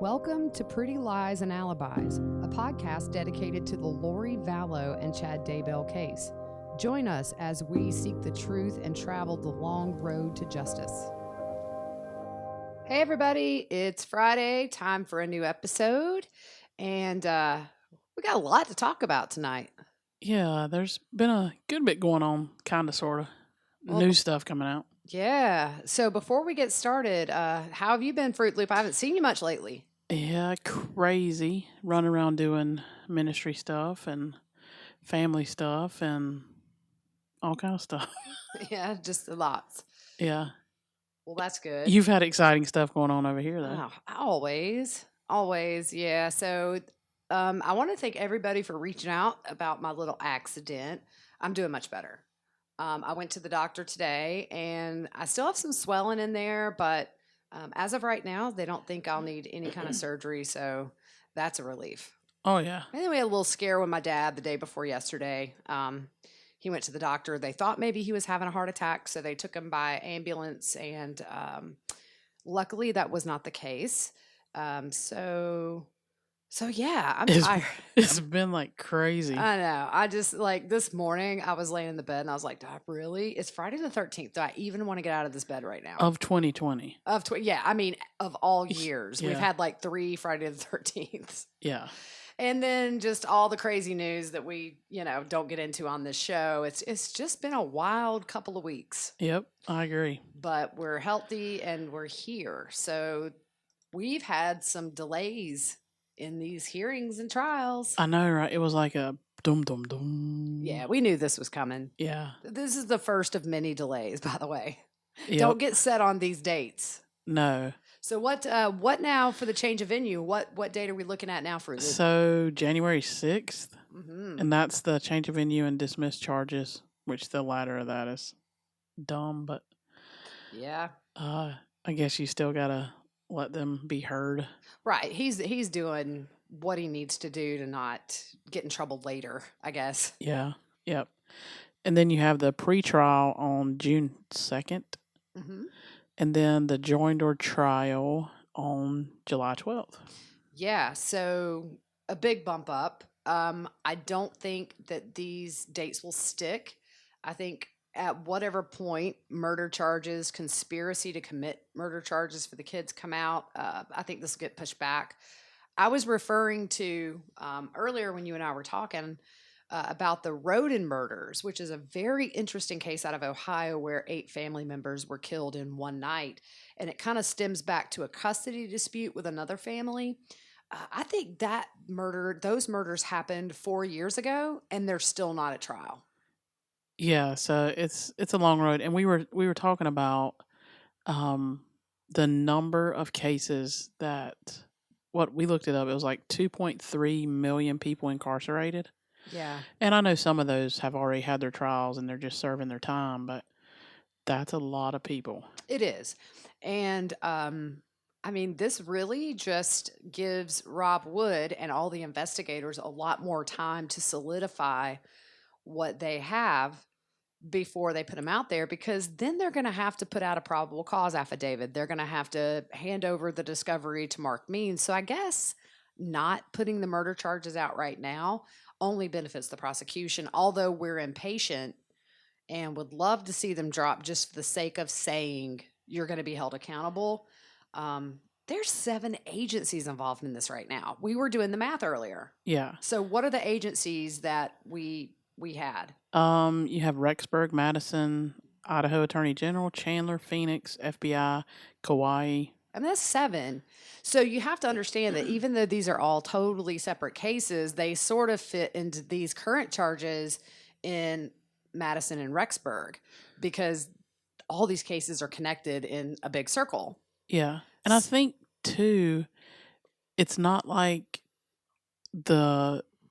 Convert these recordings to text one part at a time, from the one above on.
Welcome to Pretty Lies and Alibis, a podcast dedicated to the Lori Vallow and Chad Daybell case. Join us as we seek the truth and travel the long road to justice. Hey everybody, it's Friday, time for a new episode, and we got a lot to talk about tonight. Yeah, there's been a good bit going on, kind of, sort of. New stuff coming out. Yeah, so before we get started, how have you been, Fruit Loop? I haven't seen you much lately. Yeah, crazy. Running around doing ministry stuff and family stuff and all kind of stuff. Yeah, just lots. Yeah. Well, that's good. You've had exciting stuff going on over here, though. Oh, always, yeah. So, I want to thank everybody for reaching out about my little accident. I'm doing much better. I went to the doctor today, and I still have some swelling in there, but as of right now, they don't think I'll need any kind of surgery, so that's a relief. Oh, yeah. And then we had a little scare with my dad the day before yesterday. He went to the doctor. They thought maybe he was having a heart attack, so they took him by ambulance, and luckily that was not the case. So yeah, I'm tired. It's been like crazy. I know. I just like this morning I was laying in the bed and I was like, do I really? It's Friday the 13th. Do I even want to get out of this bed right now? Of 2020. Yeah, I mean, of all years. We've Yeah. had like 3 Friday the 13th. Yeah. And then just all the crazy news that we, don't get into on this show. It's just been a wild couple of weeks. Yep, I agree. But we're healthy and we're here. So we've had some delays in these hearings and trials. I know, right? It was like a dum dum dum. Yeah, we knew this was coming. Yeah. This is the first of many delays, by the way. Yep. Don't get set on these dates. No. So what now for the change of venue? What date are we looking at now for this? So January 6th, Mm-hmm. and that's the change of venue and dismiss charges, which the latter of that is dumb, but Yeah. I guess you still gotta let them be heard. Right. He's doing what he needs to do to not get in trouble later, I guess. Yeah. Yep. And then you have the pretrial on June 2nd, Mm-hmm. and then the joinder trial on July 12th. Yeah. So a big bump up. I don't think that these dates will stick. I think at whatever point murder charges, conspiracy to commit murder charges for the kids come out, I think this will get pushed back. I was referring to earlier when you and I were talking about the Roden murders, which is a very interesting case out of Ohio where 8 family members were killed in one night. And it kind of stems back to a custody dispute with another family. I think those murders happened 4 years ago, and they're still not at trial. Yeah, so it's a long road, and we were talking about the number of cases that what we looked it up. It was like 2.3 million people incarcerated. Yeah. And I know some of those have already had their trials and they're just serving their time, but that's a lot of people. It is. And I mean, this really just gives Rob Wood and all the investigators a lot more time to solidify what they have before they put them out there, because then they're going to have to put out a probable cause affidavit. They're going to have to hand over the discovery to Mark Means. So I guess not putting the murder charges out right now only benefits the prosecution, although we're impatient and would love to see them drop just for the sake of saying you're going to be held accountable. There's 7 agencies involved in this right now. We were doing the math earlier. Yeah. So what are the agencies that we had? You have Rexburg, Madison, Idaho Attorney General, Chandler, Phoenix, FBI, Kauai. I mean, that's 7. So you have to understand that even though these are all totally separate cases, they sort of fit into these current charges in Madison and Rexburg because all these cases are connected in a big circle. Yeah. And I think too, it's not like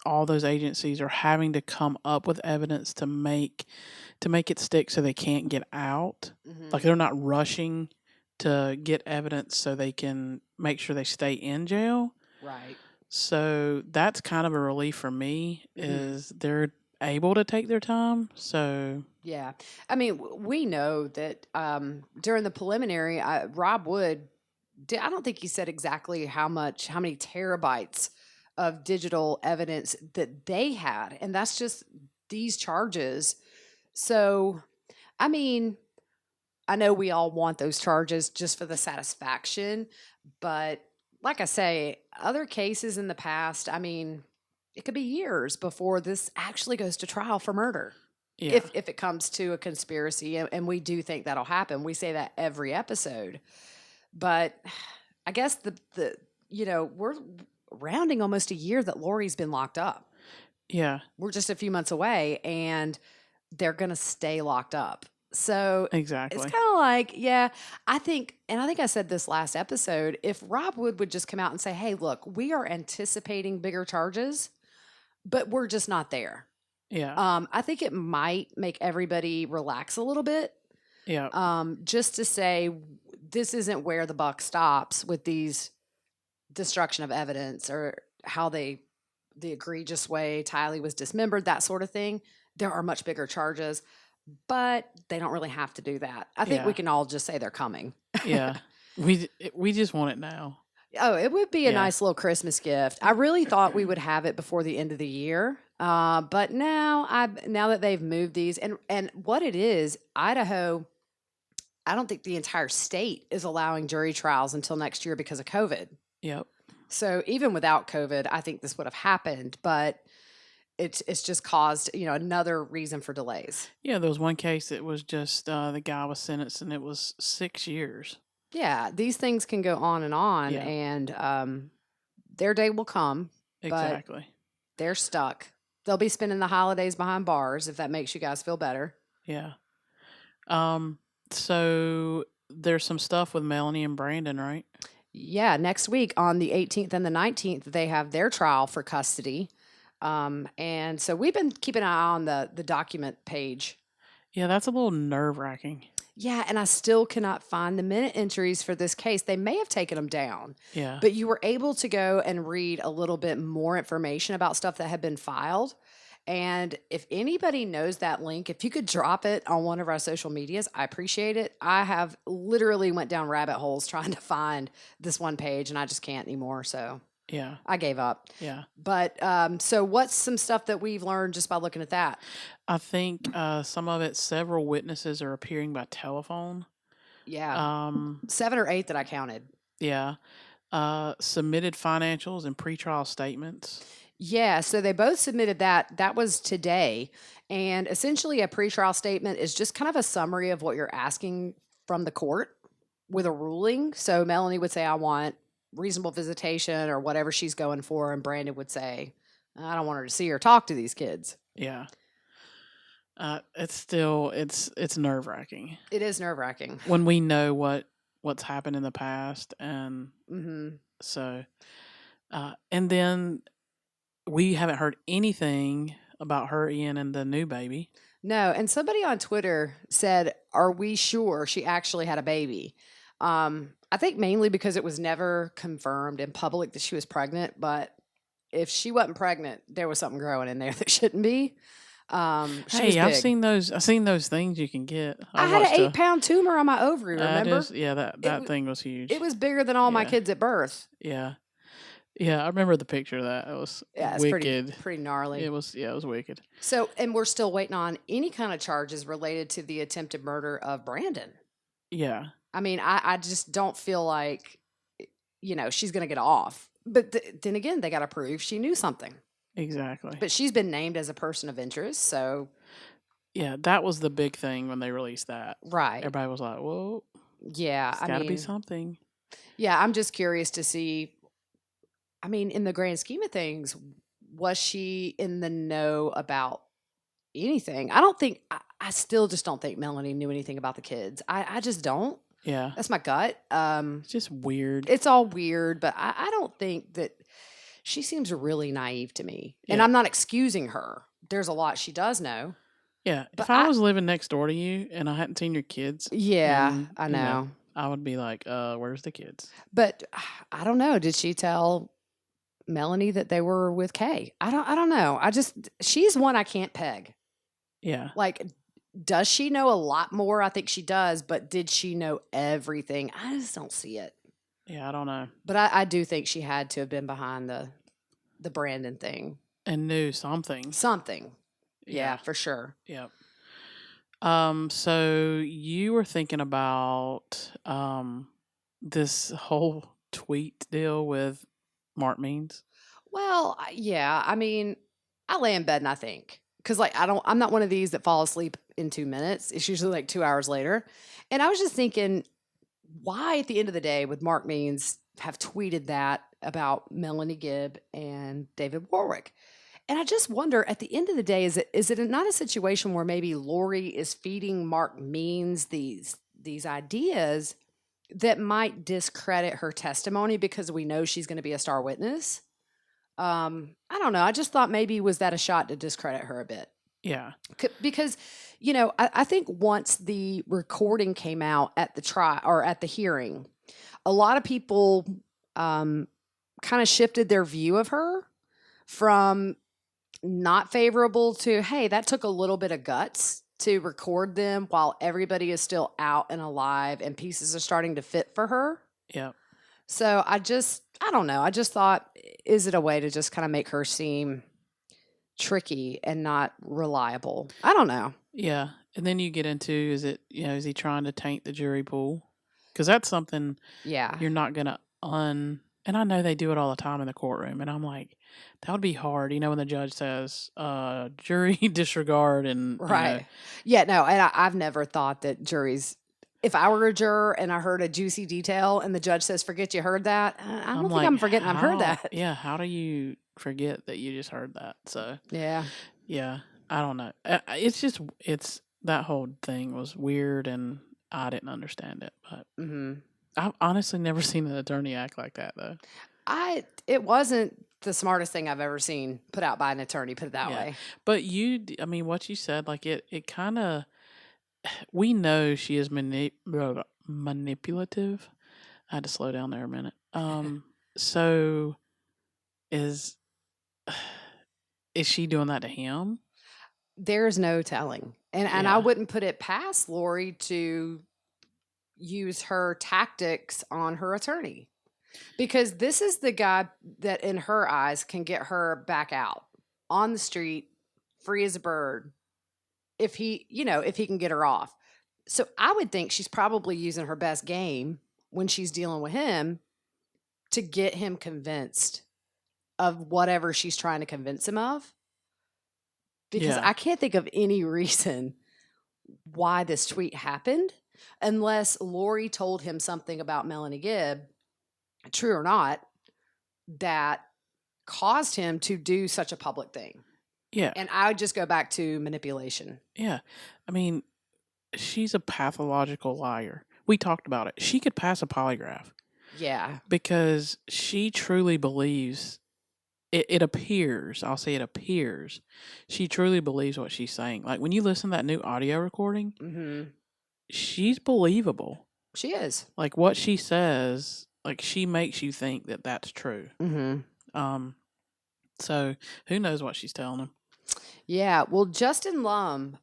all those agencies are having to come up with evidence to make it stick so they can't get out. Mm-hmm. Like they're not rushing to get evidence so they can make sure they stay in jail. Right. So that's kind of a relief for me, is they're able to take their time. So yeah, I mean, we know that during the preliminary, Rob Wood I don't think he said exactly how many terabytes of digital evidence that they had. And that's just these charges. So, I mean, I know we all want those charges just for the satisfaction, but like I say, other cases in the past, I mean, it could be years before this actually goes to trial for murder. Yeah. If it comes to a conspiracy, and we do think that'll happen. We say that every episode. But I guess we're rounding almost a year that Lori's been locked up. Yeah. We're just a few months away, and they're going to stay locked up. So it's Exactly. kind of like, yeah, I think I said this last episode, if Rob Wood would just come out and say, hey, look, we are anticipating bigger charges, but we're just not there. Yeah. I think it might make everybody relax a little bit. Yeah. Just to say this isn't where the buck stops with these destruction of evidence or how the egregious way Tylee was dismembered, that sort of thing. There are much bigger charges, but they don't really have to do that. I think we Yeah. can all just say they're coming. Yeah. We just want it now. Oh, it would be a Yeah. nice little Christmas gift. I really thought we would have it before the end of the year, but now that they've moved these, and what it is, Idaho, I don't think the entire state is allowing jury trials until next year because of COVID. Yep. So even without COVID, I think this would have happened, but it's just caused, another reason for delays. Yeah, there was one case that was just the guy was sentenced and it was 6 years. Yeah, these things can go on, Yeah. and their day will come, but Exactly. they're stuck. They'll be spending the holidays behind bars, if that makes you guys feel better. Yeah. So there's some stuff with Melanie and Brandon, right? Yeah, next week on the 18th and the 19th, they have their trial for custody. And so we've been keeping an eye on the document page. Yeah, that's a little nerve-wracking. Yeah, and I still cannot find the minute entries for this case. They may have taken them down, Yeah. but you were able to go and read a little bit more information about stuff that had been filed. And if anybody knows that link, if you could drop it on one of our social medias, I appreciate it. I have literally went down rabbit holes trying to find this one page, and I just can't anymore. So Yeah. I gave up. Yeah. But so what's some stuff that we've learned just by looking at that? I think some of it, several witnesses are appearing by telephone. Yeah. 7 or 8 that I counted. Yeah. Submitted financials and pretrial statements. Yeah, so they both submitted that. That was today. And essentially, a pretrial statement is just kind of a summary of what you're asking from the court with a ruling. So Melanie would say, I want reasonable visitation or whatever she's going for. And Brandon would say, I don't want her to see or talk to these kids. Yeah. It's nerve-wracking It is nerve wracking. when we know what's happened in the past, and Mm-hmm. so and then we haven't heard anything about her, Ian, and the new baby. No, and somebody on Twitter said, are we sure she actually had a baby? I think mainly because it was never confirmed in public that she was pregnant, but if she wasn't pregnant, there was something growing in there that shouldn't be. She was Hey, I've big. seen those things you can get. I had an 8-pound tumor on my ovary, remember? That thing was huge. It was bigger than all my Yeah. kids at birth. Yeah. Yeah, I remember the picture of that. It was Yeah, it's wicked. pretty gnarly. It was wicked. So, and we're still waiting on any kind of charges related to the attempted murder of Brandon. Yeah. I mean, I just don't feel like, she's going to get off. But then again, they got to prove she knew something. Exactly. But she's been named as a person of interest, so. Yeah, that was the big thing when they released that. Right. Everybody was like, "Whoa, Yeah, it's got to be something." Yeah, I'm just curious to see. I mean, in the grand scheme of things, was she in the know about anything? I still just don't think Melanie knew anything about the kids. I just don't. Yeah. That's my gut. It's just weird. It's all weird, but I don't think that she seems really naive to me. And Yeah. I'm not excusing her. There's a lot she does know. Yeah. But If I was living next door to you and I hadn't seen your kids, Yeah, and, I know. I would be like, where's the kids? But I don't know. Did she tell Melanie that they were with Kay? I don't know. She's one I can't peg. Yeah. Like, does she know a lot more? I think she does, but did she know everything? I just don't see it. Yeah, I don't know. But I do think she had to have been behind the Brandon thing. And knew something. Something. Yeah, Yeah. for sure. Yep. So you were thinking about this whole tweet deal with Mark Means? Well, yeah, I mean, I lay in bed and I think, because like I'm not one of these that fall asleep in 2 minutes. It's usually like 2 hours later. And I was just thinking, why at the end of the day would Mark Means have tweeted that about Melanie Gibb and David Warwick? And I just wonder, at the end of the day, is it not a situation where maybe Lori is feeding Mark Means these ideas that might discredit her testimony because we know she's going to be a star witness? I don't know. I just thought maybe was that a shot to discredit her a bit? Yeah. Because, I think once the recording came out at the trial or at the hearing, a lot of people kind of shifted their view of her from not favorable to, hey, that took a little bit of guts to record them while everybody is still out and alive and pieces are starting to fit for her. Yep. So I don't know. I just thought, is it a way to just kind of make her seem tricky and not reliable? I don't know. Yeah. And then you get into, is he trying to taint the jury pool? Because that's something Yeah. you're not going to and I know they do it all the time in the courtroom. And I'm like, that would be hard. When the judge says, jury disregard Right. Yeah, no, and I've never thought that juries, if I were a juror and I heard a juicy detail and the judge says, forget you heard that, I I'm don't think like, I'm forgetting I've heard that. yeah, how do you forget that you just heard that? So, Yeah. yeah, I don't know. It's that whole thing was weird and I didn't understand it. But Hmm. I've honestly never seen an attorney act like that, though. It wasn't the smartest thing I've ever seen put out by an attorney, put it that Yeah. way. But I mean, what you said, like it kind of, we know she is manipulative. I had to slow down there a minute. So is is she doing that to him? There's no telling. And I Yeah. wouldn't put it past Lori to use her tactics on her attorney. Because this is the guy that in her eyes can get her back out on the street, free as a bird, if he can get her off. So I would think she's probably using her best game when she's dealing with him to get him convinced of whatever she's trying to convince him of. Because Yeah. I can't think of any reason why this tweet happened unless Lori told him something about Melanie Gibb, true or not, that caused him to do such a public thing. Yeah. And I would just go back to manipulation. Yeah. I mean, she's a pathological liar. We talked about it. She could pass a polygraph Yeah. because she truly believes it appears, I'll say it appears, she truly believes what she's saying. Like when you listen to that new audio recording, Hmm. she's believable. She is. Like what she says, like she makes you think that that's true. Hmm. Um, so who knows what she's telling him? Yeah. Well, Justin Lum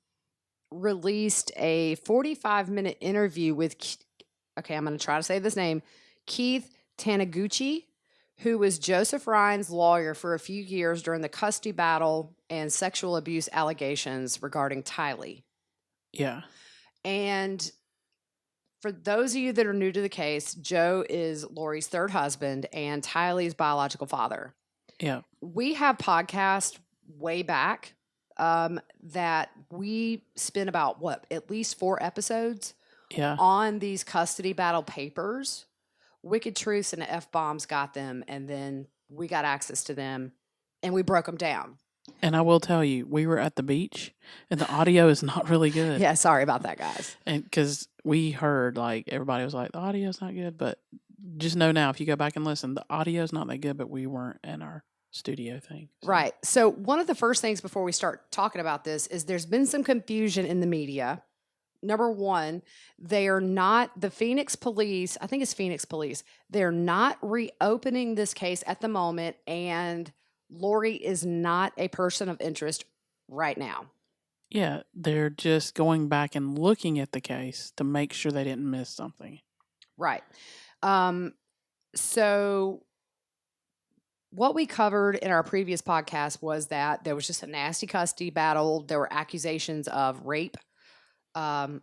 released a 45-minute interview with, okay, I'm going to try to say this name, Keith Taniguchi, who was Joseph Ryan's lawyer for a few years during the custody battle and sexual abuse allegations regarding Tylee. Yeah. And for those of you that are new to the case, Joe is Lori's third husband and Tylee's biological father. Yeah. We have podcasts way back that we spent about at least 4 episodes Yeah. on these custody battle papers. Wicked Truths and F Bombs got them, and then we got access to them and we broke them down. And I will tell you, we were at the beach and the audio is not really good. Yeah, sorry about that, guys. And because we heard, like, everybody was like, the audio's not good. But just know now, if you go back and listen, the audio's not that good, but we weren't in our studio thing. So. Right. So, one of the first things before we start talking about this is there's been some confusion in the media. Number one, they are not, the Phoenix police, I think it's Phoenix police, they're not reopening this case at the moment, and Lori is not a person of interest right now. Yeah, they're just going back and looking at the case to make sure they didn't miss something. Right. So what we covered in our previous podcast was that there was just a nasty custody battle. There were accusations of rape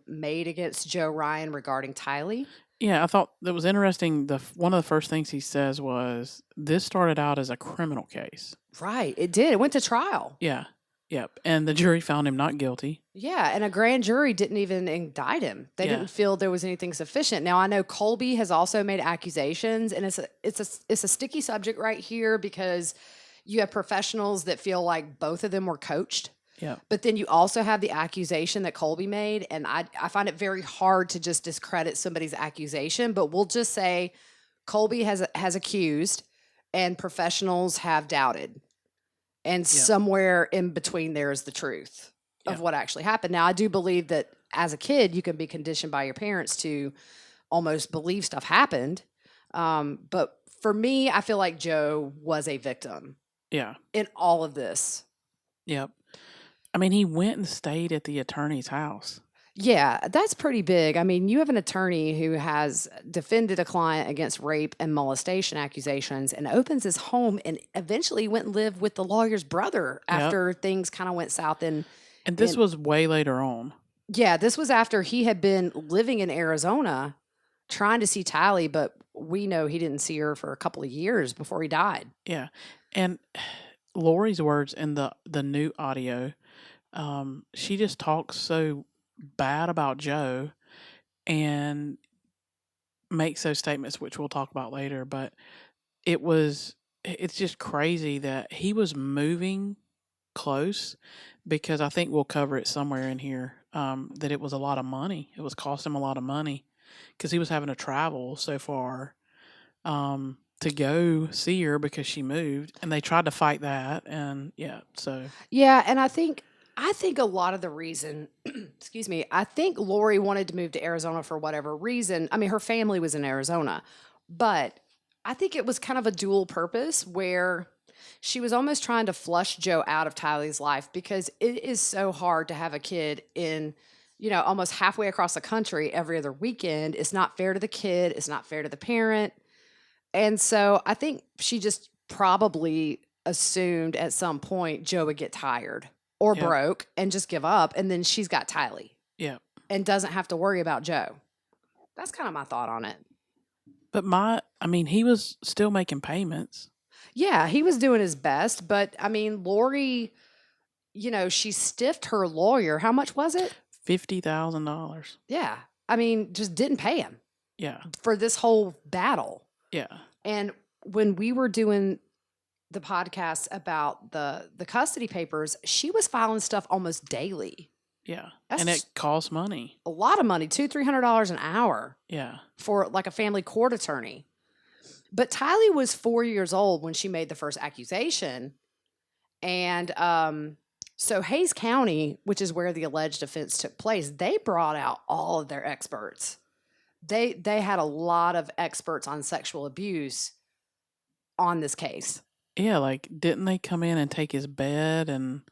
made against Joe Ryan regarding Tylee. Yeah, I thought that was interesting. One of the first things he says was, "This started out as a criminal case." Right, it did. It went to trial. Yeah, yep, and the jury found him not guilty. Yeah, and a grand jury didn't even indict him. They Yeah, didn't feel there was anything sufficient. Now I know Colby has also made accusations, and it's a sticky subject right here because you have professionals that feel like both of them were coached. yep, But then you also have the accusation that Colby made, and I find it very hard to just discredit somebody's accusation. But we'll just say Colby has accused, and professionals have doubted, and yep, somewhere in between there is the truth of yep, what actually happened. Now, I do believe that as a kid, you can be conditioned by your parents to almost believe stuff happened. But for me, I feel like Joe was a victim yeah, in all of this. yep. I mean, he went and stayed at the attorney's house. Yeah, that's pretty big. I mean, you have an attorney who has defended a client against rape and molestation accusations and opens his home and eventually went and lived with the lawyer's brother Yep, after things kind of went south and this in was way later on. yeah, this was after he had been living in Arizona trying to see Tylee, but we know he didn't see her for a couple of years before he died. Yeah, and Lori's words in the new audio, she just talks so bad about Joe and makes those statements, which we'll talk about later. But it's just crazy that he was moving close, because I think we'll cover it somewhere in here. That it was a lot of money. It was costing him a lot of money because he was having to travel so far to go see her because she moved, and they tried to fight that. And yeah, so Yeah, and I think a lot of the reason, excuse me, I think Lori wanted to move to Arizona for whatever reason. I mean, her family was in Arizona, but I think it was kind of a dual purpose where she was almost trying to flush Joe out of Tylee's life because it is so hard to have a kid in, almost halfway across the country every other weekend. It's not fair to the kid, it's not fair to the parent. And so I think she just probably assumed at some point Joe would get tired or yep, broke and just give up. And then she's got Tylee yep. and doesn't have to worry about Joe. That's kind of my thought on it. But I mean, he was still making payments. Yeah, he was doing his best. But I mean, Lori, she stiffed her lawyer. How much was it? $50,000. Yeah. I mean, just didn't pay him Yeah, for this whole battle. yeah, And when we were doing the podcast about the custody papers, she was filing stuff almost daily. yeah. And it That's costs money. a lot of money, $200-300 an hour Yeah, for like a family court attorney. But Tylee was 4 years old when she made the first accusation, and so Hayes County, which is where the alleged offense took place, they brought out all of their experts. They had a lot of experts on sexual abuse on this case. yeah. Like, didn't they come in and take his bed and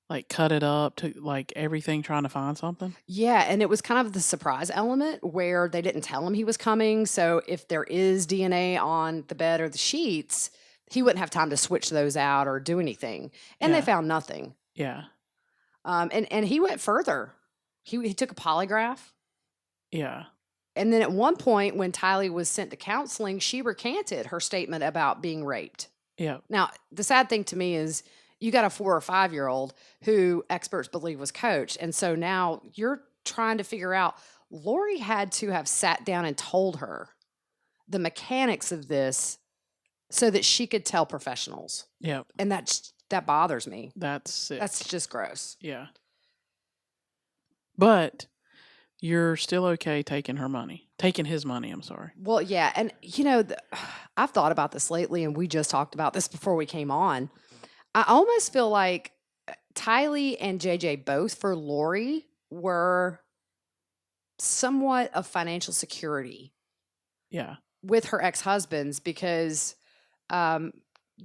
like cut it up to like everything, trying to find something? Yeah, and it was kind of the surprise element where they didn't tell him he was coming. So if there is DNA on the bed or the sheets, he wouldn't have time to switch those out or do anything. And they Yeah, found nothing. yeah, And he went further. He took a polygraph. yeah, And then at one point, when Tylee was sent to counseling, she recanted her statement about being raped. yeah, Now, the sad thing to me is you got a 4 or 5 year old who experts believe was coached. And so now you're trying to figure out Lori had to have sat down and told her the mechanics of this so that she could tell professionals. yeah. And that bothers me. That's sick. That's just gross. Yeah. But you're still okay taking his money. I'm sorry. Well, yeah. And, I've thought about this lately, and we just talked about this before we came on. I almost feel like Tylee and JJ both for Lori were somewhat of financial security Yeah, with her ex-husbands because,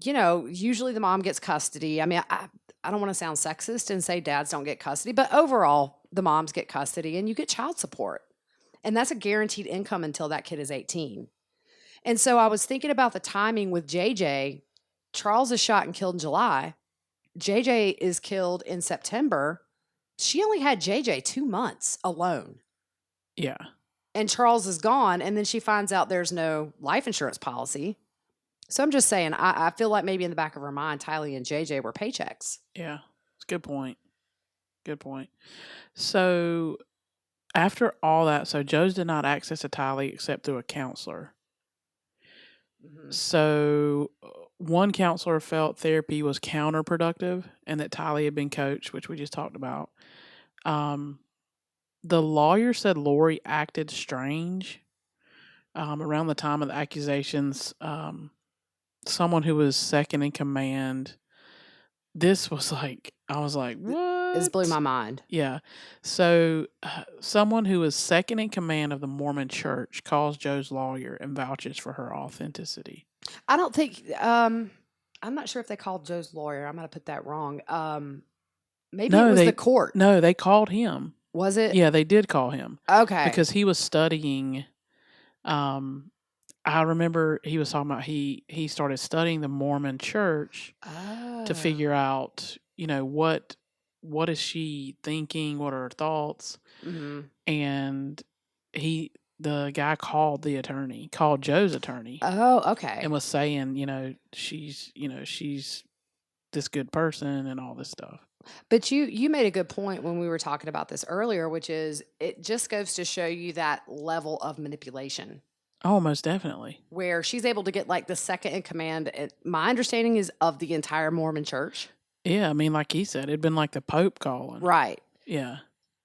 usually the mom gets custody. I mean, I don't want to sound sexist and say dads don't get custody, but overall, the moms get custody and you get child support. And that's a guaranteed income until that kid is 18. And so I was thinking about the timing with JJ. Charles is shot and killed in July. JJ is killed in September. She only had JJ 2 months alone. Yeah. And Charles is gone, and then she finds out there's no life insurance policy. So I'm just saying, I feel like maybe in the back of her mind, Tylee and JJ were paychecks. Yeah. It's a good point. Good point. So after all that, so Joe's did not access to Tylee except through a counselor. Mhm. So one counselor felt therapy was counterproductive and that Tylee had been coached, which we just talked about. Um, the lawyer said Lori acted strange around the time of the accusations. Someone who was second in command. This was like, I was like, This blew my what? mind. Yeah. So, someone who is second in command of the Mormon church calls Joe's lawyer and vouches for her authenticity. I don't think, I'm not sure if they called Joe's lawyer. I might have put that wrong. Maybe it No, was the they court. no, they called him. Was it? Yeah, they did call him Okay. because he was studying. Um, I remember he was talking about he started studying the Mormon church to Oh. figure out, what is she thinking, what are her thoughts, Mhm. and he the guy called Joe's attorney Oh, okay. and was saying, she's this good person and all this stuff. But you made a good point when we were talking about this earlier, which is it just goes to show you that level of manipulation Oh, most definitely. where she's able to get like the second in command. My understanding is of the entire Mormon church. Yeah, I mean, like he said, it'd been like the Pope calling. Right. Yeah.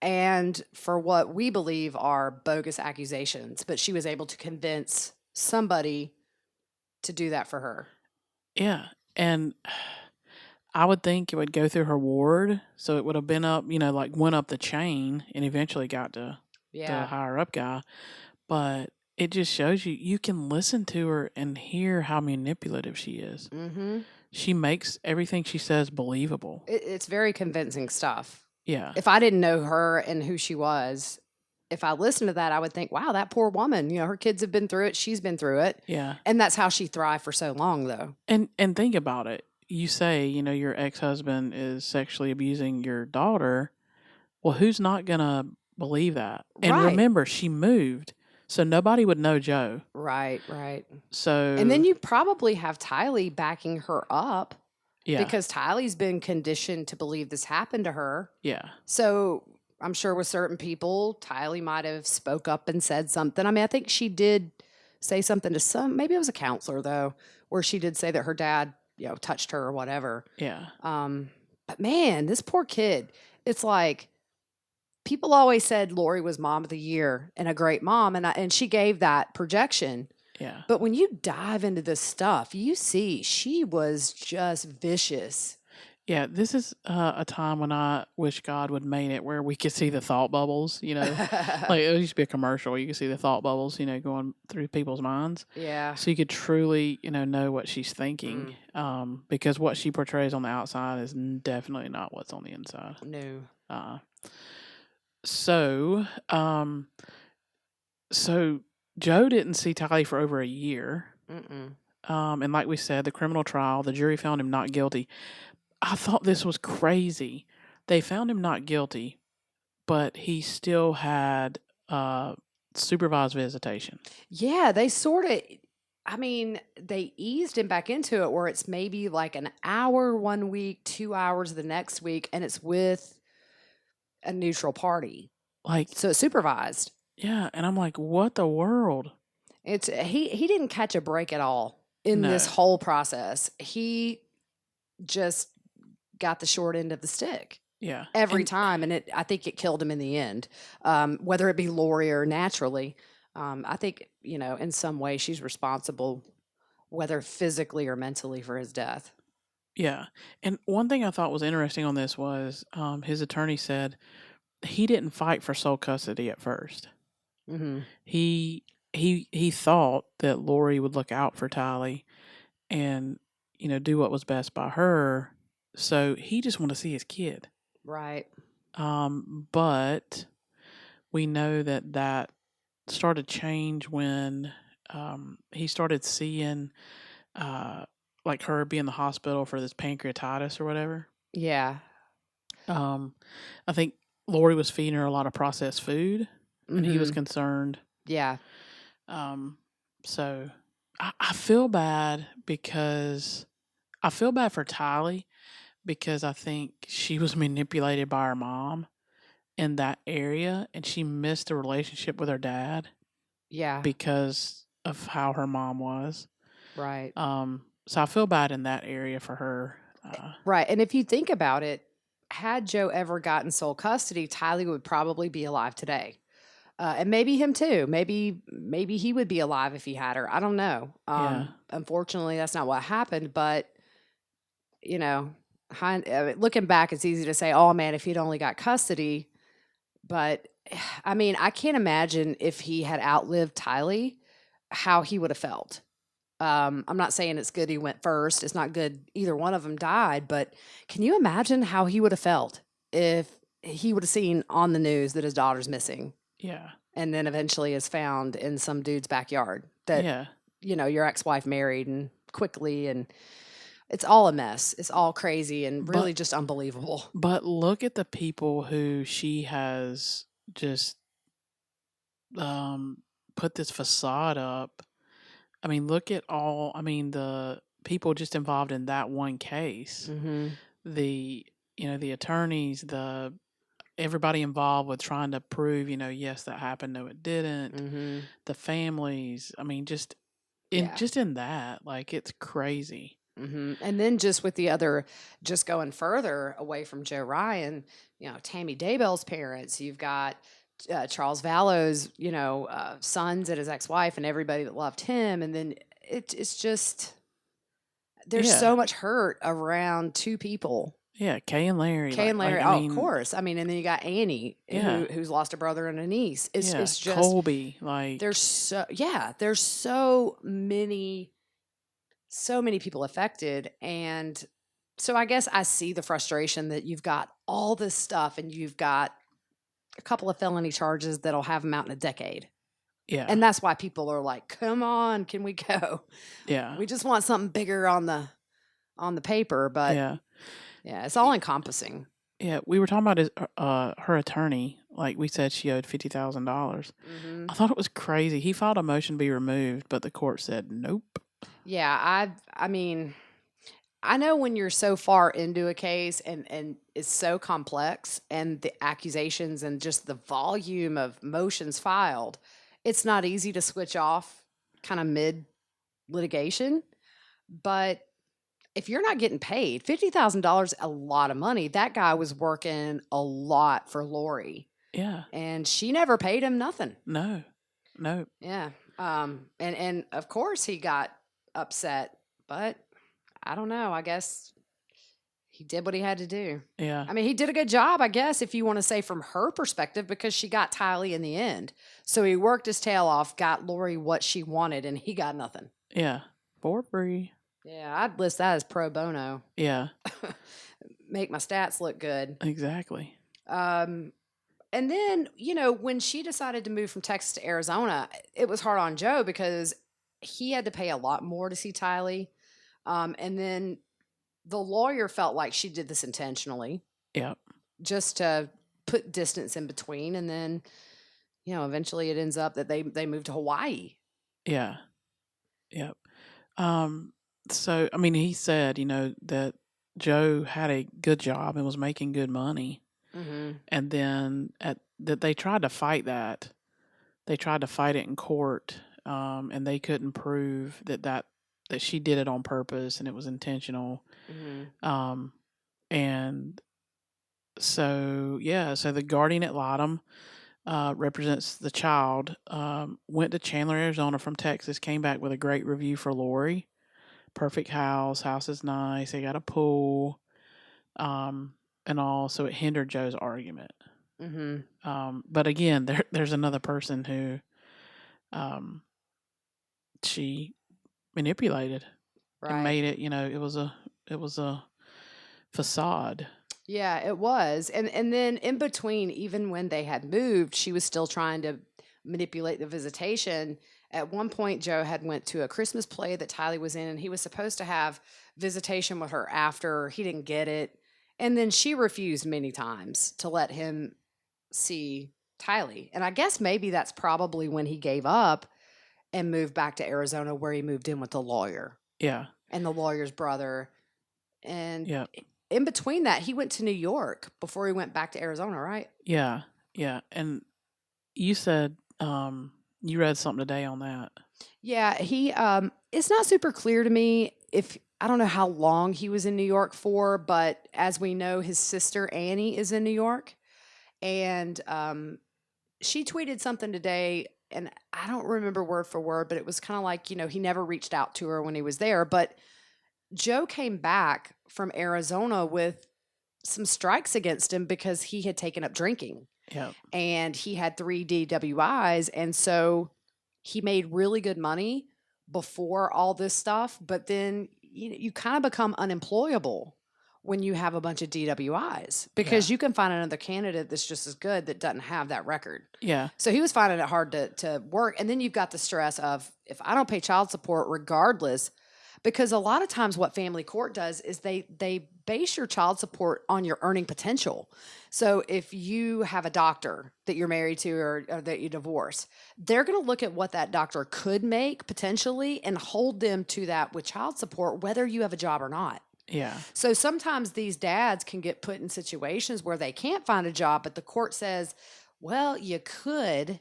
And for what we believe are bogus accusations, but she was able to convince somebody to do that for her. Yeah. And I would think it would go through her ward. So it would have been up, like went up the chain and eventually got to the Yeah. higher up guy. But it just shows you can listen to her and hear how manipulative she is. Mhm. She makes everything she says believable. It's very convincing stuff. Yeah. If I didn't know her and who she was, if I listened to that, I would think, wow, that poor woman, her kids have been through it. She's been through it. Yeah. And that's how she thrived for so long, though. And think about it. You say, your ex-husband is sexually abusing your daughter. Well, who's not going to believe that? And Right. remember, she moved, so nobody would know Joe. Right, right. And So, then you probably have Tylee backing her up yeah. because Tylee's been conditioned to believe this happened to her. Yeah. So I'm sure with certain people, Tylee might have spoke up and said something. I mean, I think she did say something to maybe it was a counselor though, where she did say that her dad, touched her or whatever. Yeah. But man, this poor kid, it's like people always said Lori was mom of the year and a great mom, and she gave that projection. Yeah. But when you dive into this stuff, you see she was just vicious. Yeah, this is a time when I wish God would made it where we could see the thought bubbles, like it used to be a commercial. You could see the thought bubbles, going through people's minds. Yeah. So you could truly, know what she's thinking. Because what she portrays on the outside is definitely not what's on the inside. No. So, so Joe didn't see Tylee for over a year. Mm-mm. And like we said, the criminal trial, the jury found him not guilty. I thought this was crazy. They found him not guilty, but he still had supervised visitation. Yeah, they sort of, I mean, they eased him back into it where it's maybe like an hour one week, 2 hours the next week, and it's with a neutral party. Like, So it's supervised. yeah, and I'm like, what the world? He didn't catch a break at all in this No. whole process. He just got the short end of the stick. Yeah. Every And time, and I think it killed him in the end, whether it be Lori or naturally. I think in some way she's responsible, whether physically or mentally, for his death. yeah. And one thing I thought was interesting on this was his attorney said he didn't fight for sole custody at first. Mm-hmm. He thought that Lori would look out for Tylee and do what was best by her. So he just wanted to see his kid. Right. But we know that started change when he started seeing uh, like her be in the hospital for this pancreatitis or whatever. Yeah. Um, I think Lori was feeding her a lot of processed food, and he was Mhm. concerned. Yeah. Um, so I feel bad because I feel bad for Tylee because I think she was manipulated by her mom in that area, and she missed a relationship with her dad Yeah. because of how her mom was. Right. So I feel bad in that area for her. Right, and if you think about it, had Joe ever gotten sole custody, Tylee would probably be alive today. And maybe him too. Maybe he would be alive if he had her. I don't know. Yeah, Unfortunately, that's not what happened. But you know, looking back, it's easy to say, "Oh man, if he'd only got custody." But I mean, I can't imagine if he had outlived Tylee, how he would have felt. I'm not saying it's good he went first. It's not good either one of them died. But can you imagine how he would have felt if he would have seen on the news that his daughter's missing? yeah, And then eventually is found in some dude's backyard that, yeah. your ex-wife married and quickly, and it's all a mess. It's all crazy and But really just unbelievable. look at the people who she has just um put this facade up. I mean, look at all. I mean, the people just involved in that one case. Mhm. The the attorneys, the everybody involved with trying to prove, yes, that happened, no, it didn't. Mhm. The families. I mean, Yeah. just in that, like, it's crazy. Mhm. And then just with the other, just going further away from Joe Ryan, Tammy Daybell's parents, you've got Charles Vallow's, sons and his ex-wife and everybody that loved him. And then it's just, there's Yeah, so much hurt around two people. yeah. Kay and Larry, Kay and like Larry, I oh, of mean, course. I mean, and then you got Annie, yeah, who's lost a brother and a niece. It's yeah. it's just Colby, like, there's so many people affected, and so I guess I see the frustration that you've got all this stuff and you've got a couple of felony charges that'll have them out in a decade. yeah, And that's why people are like, "Come on, can we go? yeah, We just want something bigger on the paper." But yeah. yeah, it's all encompassing. Yeah, we were talking about her attorney. Like we said, she owed $50,000. I Mhm. thought it was crazy. He filed a motion to be removed, but the court said nope. Yeah, I mean, I know when you're so far into a case and it's so complex and the accusations and just the volume of motions filed, it's not easy to switch off kind of mid litigation. But if you're not getting paid, $50,000 a lot of money. That guy was working a lot for Lori Yeah, and she never paid him nothing. no, no, Yeah. And of course he got upset, but I don't know. I guess he did what he had to do. yeah, I mean, he did a good job, I guess, if you want to say from her perspective, because she got Tylee in the end. So he worked his tail off, got Lori what she wanted, and he got nothing. yeah, for free. Yeah, I'd list that as pro bono. Yeah, Make my stats look good. exactly. Um, and then, when she decided to move from Texas to Arizona, it was hard on Joe because he had to pay a lot more to see Tylee. And then the lawyer felt like she did this intentionally Yep, just to put distance in between. And then, eventually it ends up that they moved to Hawaii. yeah, yep. Um, so I mean, he said, that Joe had a good job and was making good money, Hmm. and then at that they tried to fight that. They tried to fight it in court, and they couldn't prove that she did it on purpose and it was intentional. Hmm. Um, and so yeah, so the guardian ad litem represents the child. Went to Chandler, Arizona from Texas. Came back with a great review for Lori. Perfect house. House is nice. They got a pool. And all. So it hindered Joe's argument. Hmm. But again, there's another person who um, she manipulated and Right. made it. It was a facade. Yeah, it was. And then in between, even when they had moved, she was still trying to manipulate the visitation. At one point, Joe had went to a Christmas play that Tylee was in, and he was supposed to have visitation with her after. He didn't get it, and then she refused many times to let him see Tylee. And I guess maybe that's probably when he gave up and moved back to Arizona, where he moved in with the lawyer Yeah. and the lawyer's brother. And Yeah. in between that, he went to New York before he went back to Arizona, right? Yeah. Yeah. And you said you read something today on that. Yeah, he it's not super clear to me if I don't know how long he was in New York for, but as we know, his sister Annie is in New York. And she tweeted something today, and I don't remember word for word, but it was kind of like, he never reached out to her when he was there. But Joe came back from Arizona with some strikes against him because he had taken up drinking Yeah. and he had 3 DWIs. And so he made really good money before all this stuff. But then you kind of become unemployable when you have a bunch of DWIs Yeah. because you can find another candidate that's just as good that doesn't have that record. Yeah. So he was finding it hard to work. And then you've got the stress of if I don't pay child support regardless, because a lot of times what family court does is they base your child support on your earning potential. So if you have a doctor that you're married to or that you divorce, they're going to look at what that doctor could make potentially and hold them to that with child support, whether you have a job or not. Yeah. So sometimes these dads can get put in situations where they can't find a job, but the court says, well, you could.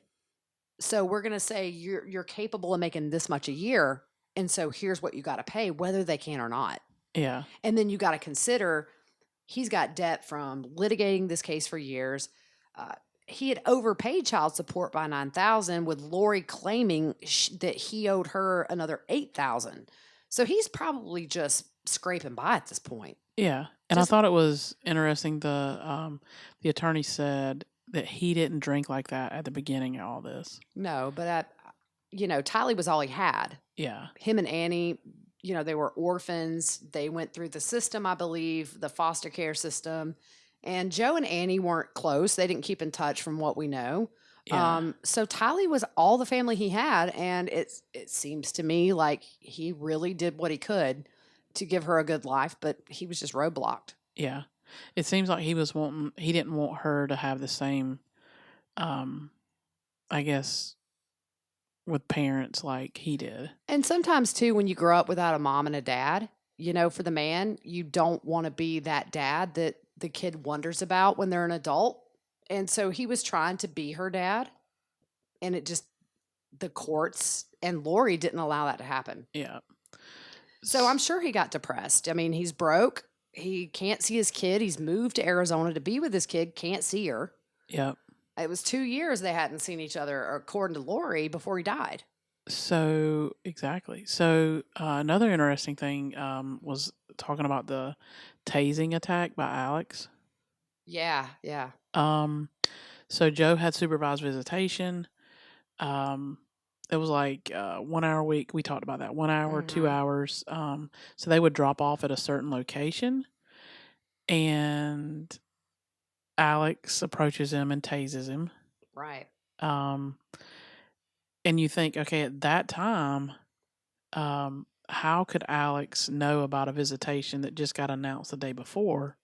So we're going to say you're capable of making this much a year. And so here's what you got to pay, whether they can or not. Yeah. And then you got to consider he's got debt from litigating this case for years. Uh, he had overpaid child support by 9,000, with Lori claiming that he owed her another 8,000. So he's probably just scraping by at this point. Yeah. And I Just thought it was interesting the attorney said that he didn't drink like that at the beginning of all this. no, but Tylee was all he had. Yeah. Him and Annie, they were orphans. They went through the system, I believe, the foster care system. And Joe and Annie weren't close. They didn't keep in touch from what we know. Yeah. So Tylee was all the family he had, and it seems to me like he really did what he could to give her a good life, but he was just roadblocked. Yeah. It seems like he didn't want her to have the same um I guess with parents like he did. And sometimes too, when you grow up without a mom and a dad, for the man, you don't want to be that dad that the kid wonders about when they're an adult. And so he was trying to be her dad, and the courts and Lori didn't allow that to happen. Yeah. So I'm sure he got depressed. I mean, he's broke. He can't see his kid. He's moved to Arizona to be with his kid, can't see her. Yep. It was 2 years they hadn't seen each other, according to Lori, before he died. So exactly. So another interesting thing was talking about the tasing attack by Alex. Yeah, yeah. Um, so Joe had supervised visitation. It was like 1 hour a week. We talked about that 1 hour, 2 hours. So they would drop off at a certain location, and Alex approaches him and tases him. Right. Um, and you think, okay, at that time, how could Alex know about a visitation that just got announced the day before?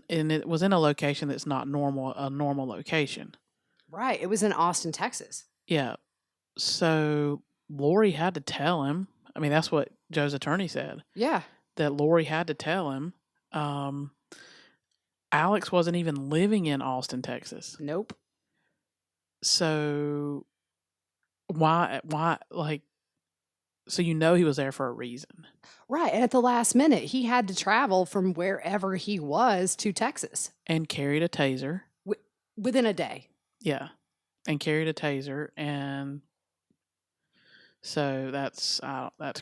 And it was in a location that's not a normal location. Right. It was in Austin, Texas. Yeah. So Lori had to tell him. I mean, that's what Joe's attorney said. Yeah. That Lori had to tell him. Alex wasn't even living in Austin, Texas. Nope. So why like so he was there for a reason. Right. And at the last minute, he had to travel from wherever he was to Texas And carried a taser. within a day. Yeah. And carried a taser, and so that's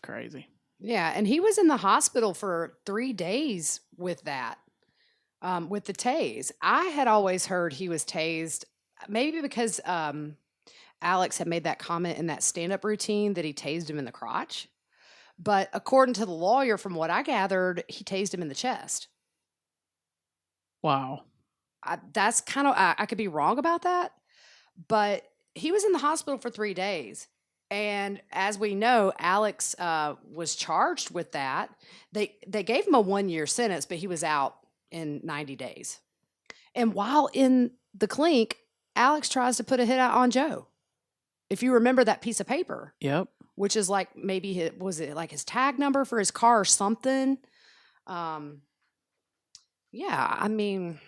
crazy. Yeah. And he was in the hospital for 3 days with that, with the tase. I had always heard he was tased, maybe because Alex had made that comment in that stand up routine that he tased him in the crotch. But according to the lawyer, from what I gathered, he tased him in the chest. Wow. That's kind of, I could be wrong about that, but he was in the hospital for 3 days. And as we know, Alex was charged with that. They gave him a 1 year sentence, but he was out in 90 days. And while in the clink, Alex tries to put a hit out on Joe. If you remember that piece of paper, Yep. which is like maybe was it like his tag number for his car or something? Um, yeah, I mean,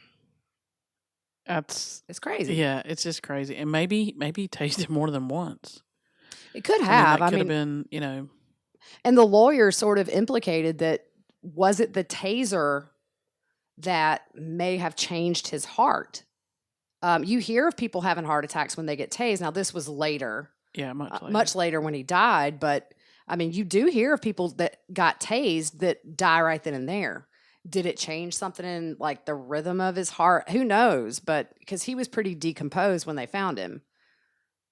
That's it's crazy. yeah, it's just crazy. And maybe he tasted more than once. It could I mean, have. that I could have mean, been, and the lawyer sort of implicated that was it the taser that may have changed his heart? You hear of people having heart attacks when they get tased. Now, this was later, yeah, much later. much later when he died, but I mean, you do hear of people that got tased that die right then and there. Did it change something in like the rhythm of his heart? Who knows? But because he was pretty decomposed when they found him.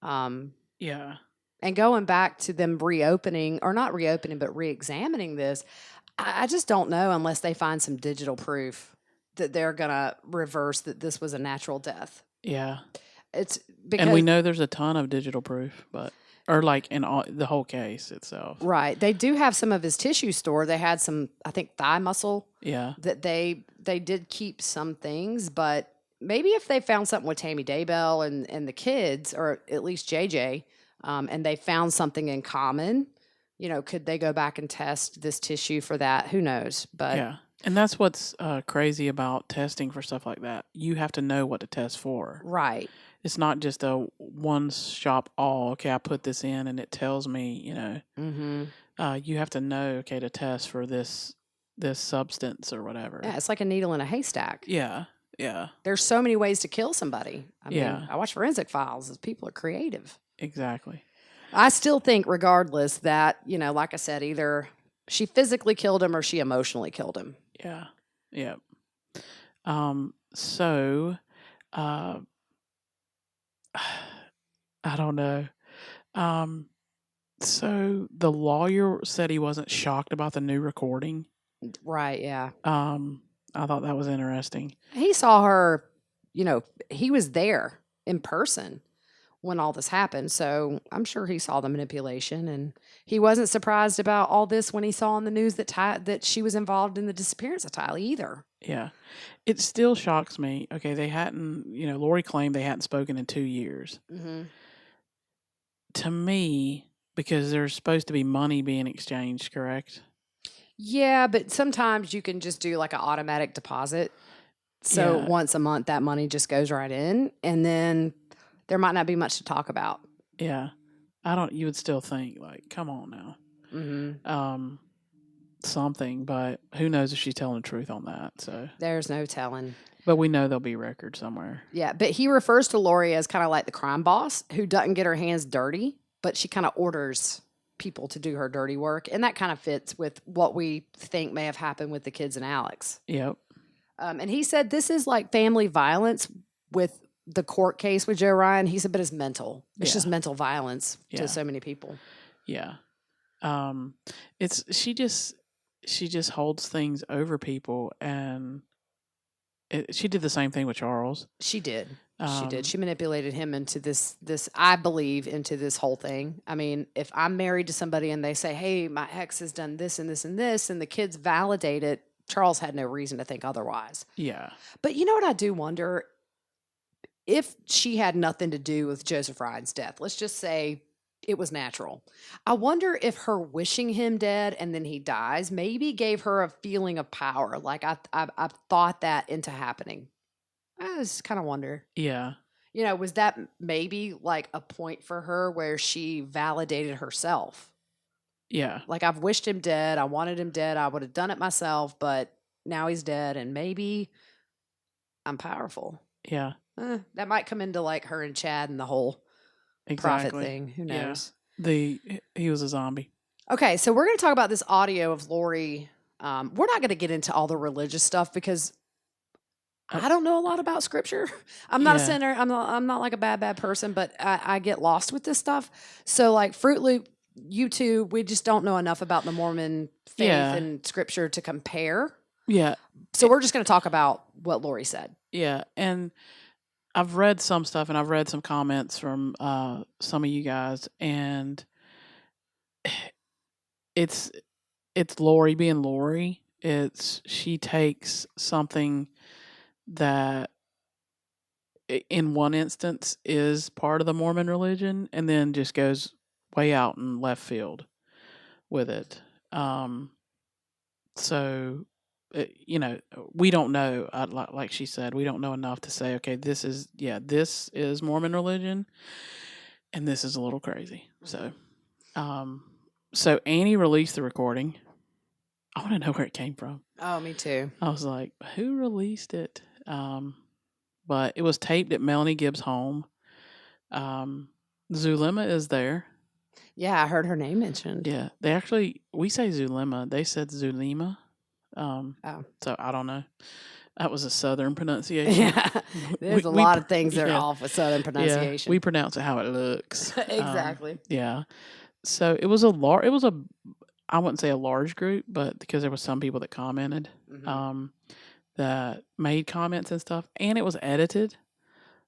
Um, Yeah. and going back to them reopening, or not reopening, but re examining this, I just don't know unless they find some digital proof that they're going to reverse that this was a natural death. Yeah. It's And we because, know there's a ton of digital proof, but or like in all, the whole case itself. right, they do have some of his tissue stored. They had some, I think, thigh muscle Yeah. that they did keep some things, but maybe if they found something with Tammy Daybell and the kids, or at least JJ, and they found something in common, could they go back and test this tissue for that? Who knows? But Yeah. And that's what's crazy about testing for stuff like that. You have to know what to test for. right. It's not just a one shop all, okay, I put this in and it tells me, Mm-hmm. you have to know, okay, to test for this substance or whatever. Yeah, it's like a needle in a haystack. Yeah. Yeah. There's so many ways to kill somebody. I mean, Yeah. I watch forensic files as people are creative. Exactly. I still think, regardless, that, like I said, either she physically killed him or she emotionally killed him. Yeah. Yeah. So uh I don't know. Um so the lawyer said he wasn't shocked about the new recording. Right, yeah. I thought that was interesting. He saw her, he was there in person when all this happened. So I'm sure he saw the manipulation, and he wasn't surprised about all this when he saw on the news that she was involved in the disappearance of Tylee either. Yeah. It still shocks me. Okay, they hadn't, Lori claimed they hadn't spoken in 2 years. Mm-hmm. To me, because there's supposed to be money being exchanged, correct? Yeah, but sometimes you can just do like an automatic deposit. So Yeah. once a month, that money just goes right in, and then there might not be much to talk about. Yeah. You would still think, like, come on now. Mm-hmm. Something, but who knows if she's telling the truth on that. So, There's no telling. but we know there'll be records somewhere. Yeah, but he refers to Lori as kind of like the crime boss who doesn't get her hands dirty, but she kind of orders people to do her dirty work. And that kind of fits with what we think may have happened with the kids and Alex. Yep. And he said this is like family violence with the court case with Joe Ryan. He said, but it's mental. It's just Yeah. mental violence Yeah. to so many people. Yeah. It's she just holds things over people, and she did the same thing with Charles. She did. She Um, did. She manipulated him into this I believe into this whole thing. I mean, if I'm married to somebody and they say, "Hey, my ex has done this and this and this," and the kids validate it, Charles had no reason to think otherwise. Yeah. But you know what I do wonder? If she had nothing to do with Joseph Ryan's death, let's just say it was natural. I wonder if her wishing him dead and then he dies maybe gave her a feeling of power. Like I thought that into happening. I just kind of wonder. Yeah. Was that maybe like a point for her where she validated herself? Yeah. Like, I've wished him dead. I wanted him dead. I would have done it myself, but now he's dead, and maybe I'm powerful. Yeah. That might come into like her and Chad and the whole profit Exactly. thing. Who Yeah. knows? He was a zombie. Okay, so we're going to talk about this audio of Lori. We're not going to get into all the religious stuff because I don't know a lot about scripture. I'm not a Yeah. sinner. I'm not like a bad person, but I get lost with this stuff. So like Fruit Loop, YouTube, we just don't know enough about the Mormon faith Yeah. and scripture to compare. Yeah. So we're just going to talk about what Lori said. Yeah. And I've read some stuff, and I've read some comments from some of you guys, and it's it's Lori being Lori. She takes something that in one instance is part of the Mormon religion and then just goes way out in left field with it. Um, so, we don't know. Like she said, we don't know enough to say, okay, this is Mormon religion, and this is a little crazy. So, um, so Annie released the recording. I want to know where it came from. Oh, me too. I was like, who released it? But it was taped at Melanie Gibbs' home. Zulema is there. Yeah, I heard her name mentioned. Yeah, we say Zulema. They said Zulema. Oh. So I don't know. That was a Southern pronunciation. Yeah. There's a lot of things that are Yeah, off with Southern yeah. pronunciation. We pronounce it how it looks. Exactly. Yeah. So it was I wouldn't say a large group, but because there was some people that commented, that made comments and stuff, and it was edited.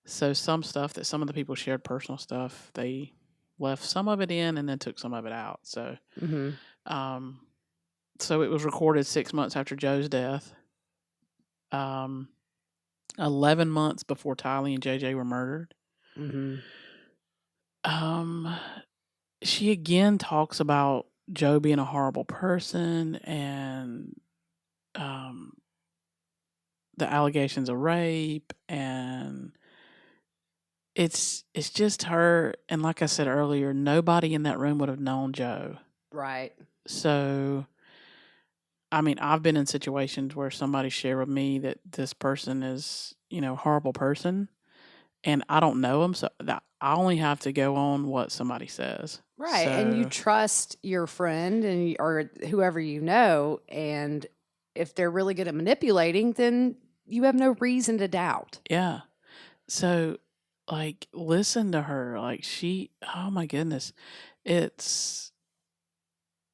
So some stuff that some of the people shared personal stuff, they left some of it in and then took some of it out. So, so it was recorded 6 months after Joe's death. 11 months before Tylee and JJ were murdered. She again talks about Joe being a horrible person and the allegations of rape, and it's just her. And like I said earlier, nobody in that room would have known Joe. Right. So, I mean, I've been in situations where somebody shared with me that this person is, a horrible person, and I don't know them, so that I only have to go on what somebody says. Right. And you trust your friend or whoever you know, and if they're really good at manipulating, then you have no reason to doubt. Yeah. So, like, listen to her. Like, oh my goodness,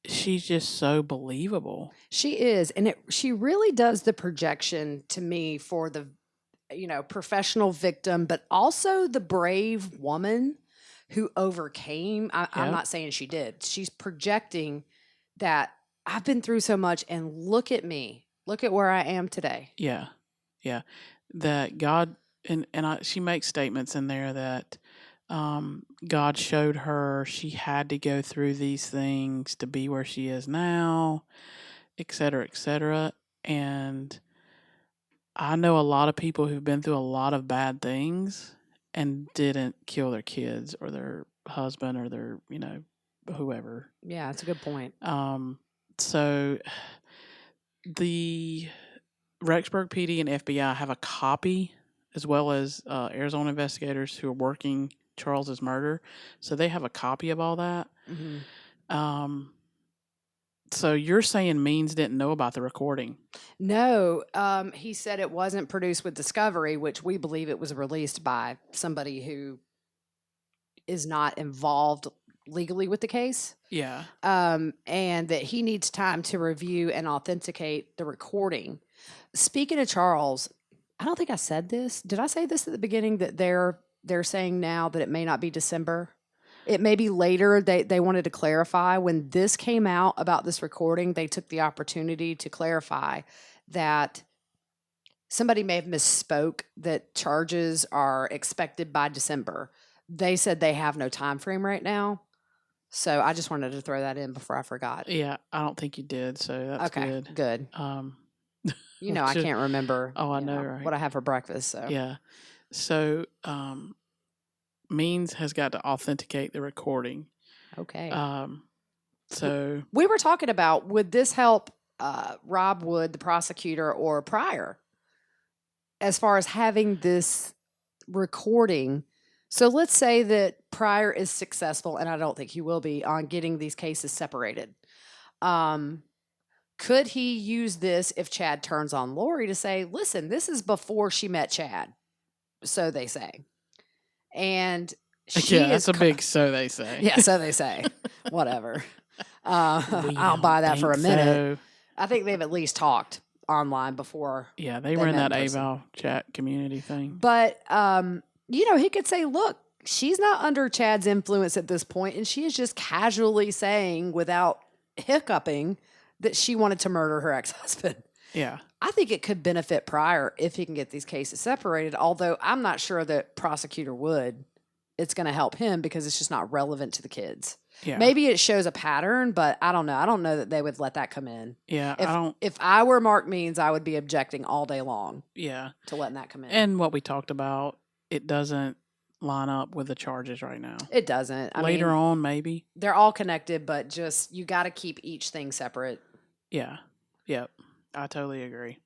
she's just so believable. She is, and she really does the projection to me for the professional victim, but also the brave woman who overcame. I'm not saying she did. She's projecting that I've been through so much, and look at me. Look at where I am today. Yeah. Yeah. That God, she makes statements in there that God showed her she had to go through these things to be where she is now, et cetera, et cetera. And I know a lot of people who've been through a lot of bad things and didn't kill their kids or their husband or their, whoever. Yeah, that's a good point. So the Rexburg PD and FBI have a copy, as well as Arizona investigators who are working Charles's murder. So they have a copy of all that. So you're saying Means didn't know about the recording? No, he said it wasn't produced with Discovery, which we believe it was released by somebody who is not involved legally with the case. Yeah. And that he needs time to review and authenticate the recording. Speaking of Charles, I don't think I said this. Did I say this at the beginning that they're saying now that it may not be December? It may be later. They wanted to clarify. When this came out about this recording, they took the opportunity to clarify that somebody may have misspoke that charges are expected by December. They said they have no time frame right now. So I just wanted to throw that in before I forgot. Yeah, I don't think you did, so that's okay, good. I can't remember. Oh, I know, right? What I have for breakfast. So yeah. So Means has got to authenticate the recording. Okay. So we were talking about, would this help Rob Wood, the prosecutor, or Pryor, as far as having this recording? So let's say that Pryor is successful, and I don't think he will be, on getting these cases separated. Could he use this if Chad turns on Lori to say, listen, this is before she met Chad, so they say. And that's a big so they say. Yeah, so they say. Whatever. I'll buy that for a minute. So. I think they've at least talked online before. Yeah, they ran that AVAL chat community thing. But, he could say, look, she's not under Chad's influence at this point, and she is just casually saying, without hiccuping that she wanted to murder her ex-husband. Yeah. I think it could benefit Pryor if he can get these cases separated, although I'm not sure that prosecutor would. It's going to help him because it's just not relevant to the kids. Yeah. Maybe it shows a pattern, but I don't know. I don't know that they would let that come in. Yeah. I don't. If I were Mark Means, I would be objecting all day long Yeah. to letting that come in. And what we talked about, it doesn't line up with the charges right now. It doesn't. Later on, maybe. They're all connected, but just you got to keep each thing separate. Yeah. Yep. I totally agree.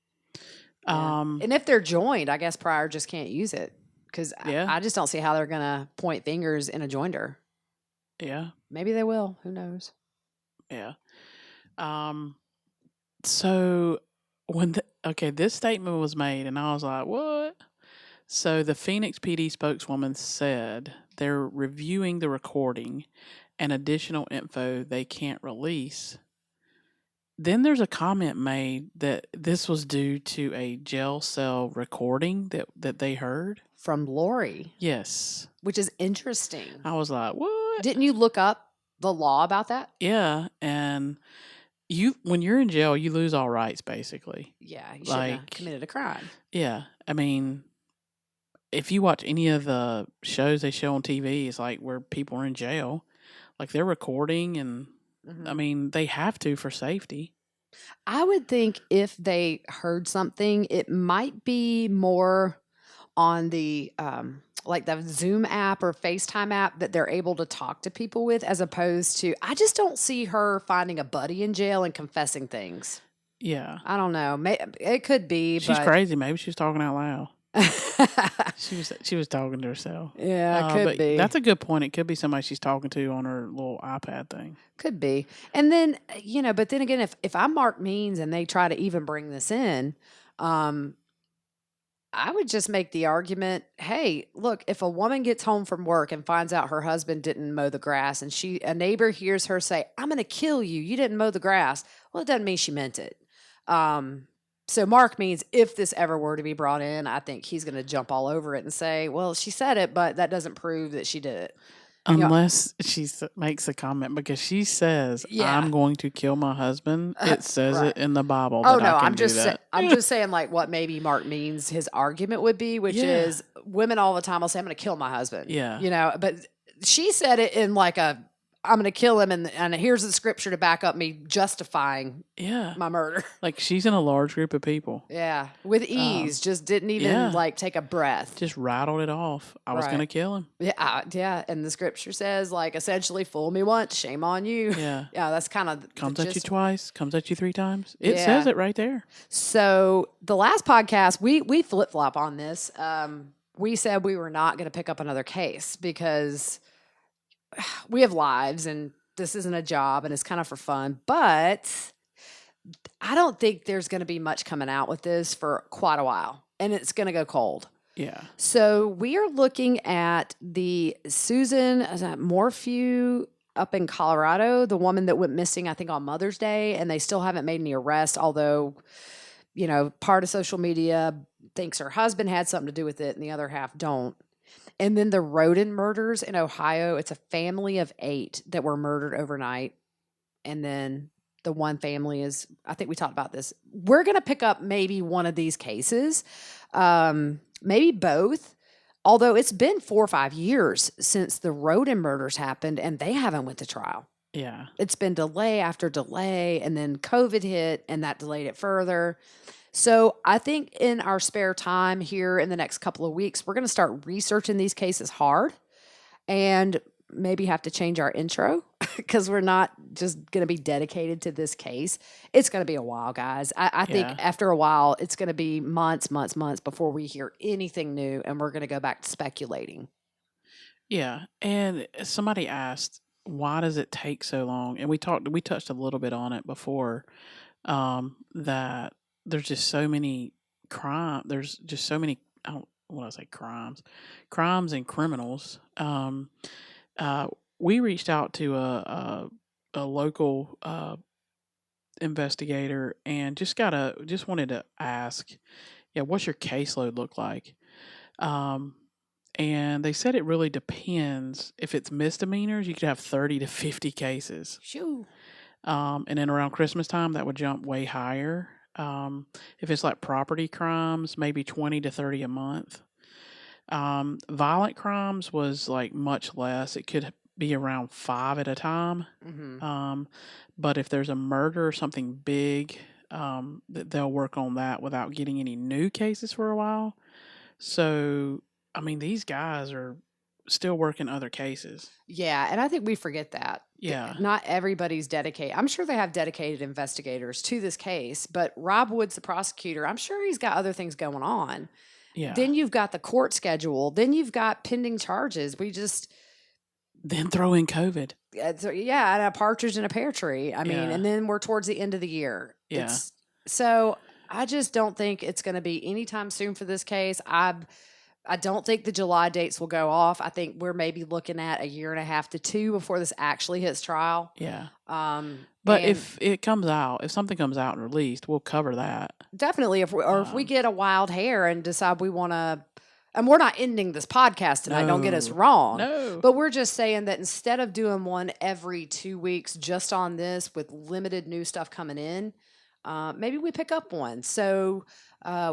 Yeah. And if they're joined, I guess Pryor just can't use it because I just don't see how they're going to point fingers in a joinder. Yeah. Maybe they will. Who knows? Yeah. So when this statement was made, and I was like, what? So the Phoenix PD spokeswoman said they're reviewing the recording and additional info they can't release. Then there's a comment made that this was due to a jail cell recording that they heard. From Lori. Yes. Which is interesting. I was like, what? Didn't you look up the law about that? Yeah. And when you're in jail, you lose all rights, basically. Yeah. You shouldn't have committed a crime. Yeah. I mean, if you watch any of the shows they show on TV, it's like where people are in jail. Like they're recording and I mean, they have to for safety. I would think if they heard something, it might be more on the like the Zoom app or FaceTime app that they're able to talk to people with, as opposed to I just don't see her finding a buddy in jail and confessing things. Yeah. I don't know. It could be. She's crazy. Maybe she's talking out loud. She was talking to herself. Yeah, it could be. That's a good point. It could be somebody she's talking to on her little iPad thing. Could be. And then, but then again, if I'm Mark Means and they try to even bring this in, I would just make the argument, hey, look, if a woman gets home from work and finds out her husband didn't mow the grass and a neighbor hears her say, I'm going to kill you. You didn't mow the grass. Well, it doesn't mean she meant it. So Mark Means if this ever were to be brought in, I think he's going to jump all over it and say, well, she said it, but that doesn't prove that she did it. Unless she makes a comment because she says, I'm going to kill my husband. It says it in the Bible. Oh, no, I'm just saying like what maybe Mark Means his argument would be, which is women all the time will say, I'm going to kill my husband. Yeah. But she said it in like I'm going to kill him, and here's the scripture to back up me justifying my murder. Like she's in a large group of people. Yeah, with ease, just didn't even like take a breath. Just rattled it off. I was going to kill him. Yeah, and the scripture says like essentially, fool me once, shame on you. Yeah, yeah, that's kind of comes at you twice, comes at you 3 times. It says it right there. So the last podcast we flip flop on this. We said we were not going to pick up another case because we have lives and this isn't a job and it's kind of for fun, but I don't think there's going to be much coming out with this for quite a while and it's going to go cold. Yeah. So we are looking at the Susan Morphew up in Colorado, the woman that went missing, I think on Mother's Day, and they still haven't made any arrests, although, part of social media thinks her husband had something to do with it and the other half don't. And then the Roden murders in Ohio, it's a family of 8 that were murdered overnight. And then the one family is, I think we talked about this. We're going to pick up maybe one of these cases, maybe both. Although it's been 4 or 5 years since the Roden murders happened and they haven't went to trial. Yeah. It's been delay after delay and then COVID hit and that delayed it further. So I think in our spare time here in the next couple of weeks, we're going to start researching these cases hard and maybe have to change our intro because we're not just going to be dedicated to this case. It's going to be a while, guys. I think after a while, it's going to be months before we hear anything new and we're going to go back to speculating. Yeah. And somebody asked, why does it take so long? And we touched a little bit on it before, that there's just so many crimes and criminals. We reached out to a local investigator and just wanted to ask, what's your caseload look like? And they said it really depends. If it's misdemeanors, you could have 30 to 50 cases. Shoo. And then around Christmas time, that would jump way higher. If it's like property crimes, maybe 20 to 30 a month. Violent crimes was like much less. It could be around 5 at a time. Mhm. But if there's a murder or something big, they'll work on that without getting any new cases for a while. So, I mean, these guys are still working other cases. Yeah, and I think we forget that. Yeah. Not everybody's dedicated. I'm sure they have dedicated investigators to this case, but Rob Wood's the prosecutor. I'm sure he's got other things going on. Yeah. Then you've got the court schedule. Then you've got pending charges. Then throw in COVID. Yeah, and a partridge in a pear tree. I mean, Yeah. and then we're towards the end of the year. Yeah. So I just don't think it's going to be anytime soon for this case. I don't think the July dates will go off. I think we're maybe looking at a year and a half to 2 before this actually hits trial. Yeah. Um, But and if it comes out, if something comes out and released, we'll cover that. definitely, if we get a wild hair and decide we want to, and we're not ending this podcast tonight. Don't get us No. wrong. No. But we're just saying that instead of doing one every 2 weeks just on this with limited new stuff coming in, maybe we pick up one. So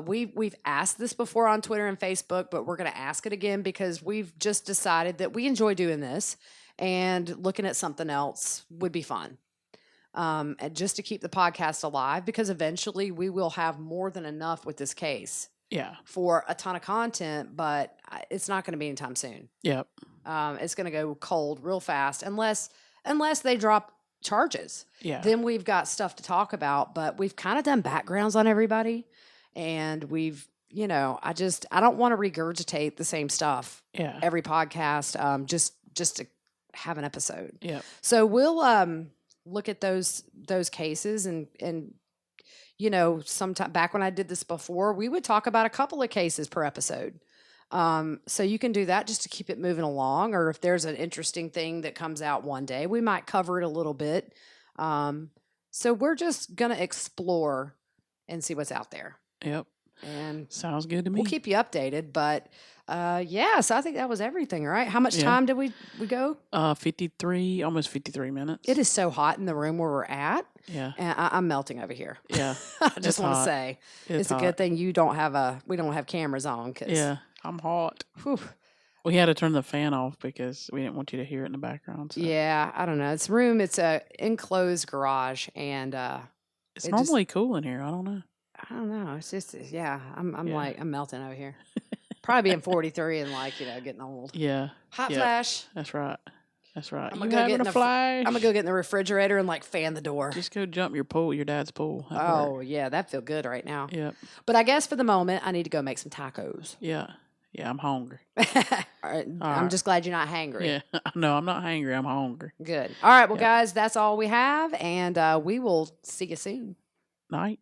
we've asked this before on Twitter and Facebook, but we're going to ask it again because we've just decided that we enjoy doing this, and looking at something else would be fun. And just to keep the podcast alive, because eventually we will have more than enough with this case Yeah. for a ton of content, but it's not going to be anytime soon. Yep. It's going to go cold real fast unless they drop charges. Yeah. Then we've got stuff to talk about, but we've kind of done backgrounds on everybody, and we've, I don't want to regurgitate the same stuff Yeah. every podcast, just to have an episode. Yep. So we'll look at those cases, and sometime back when I did this before, we would talk about a couple of cases per episode. So you can do that just to keep it moving along, or if there's an interesting thing that comes out one day, we might cover it a little bit. So we're just going to explore and see what's out there. Yep. And sounds good to me. We'll keep you updated, but so I think that was everything, right? How much time did we go? 53, almost 53 minutes. It is so hot in the room where we're at. Yeah. And I'm melting over here. Yeah. I just want to say it's a good thing we don't have cameras on. Yeah. I'm hot. Whew. We had to turn the fan off because we didn't want you to hear it in the background. So. Yeah, I don't know. It's a enclosed garage, and it's normally cool in here. I don't know. I don't know. It's just I'm melting over here. Probably being 43 and getting old. Yeah. Hot flash. That's right. I'm gonna go get in the refrigerator and fan the door. Just go jump your dad's pool. Yeah, that feel good right now. Yep. But I guess for the moment, I need to go make some tacos. Yeah. Yeah, I'm hungry. All right. I'm just glad you're not hangry. Yeah. No, I'm not hangry. I'm hungry. Good. All right. Well, guys, that's all we have, and we will see you soon. Night.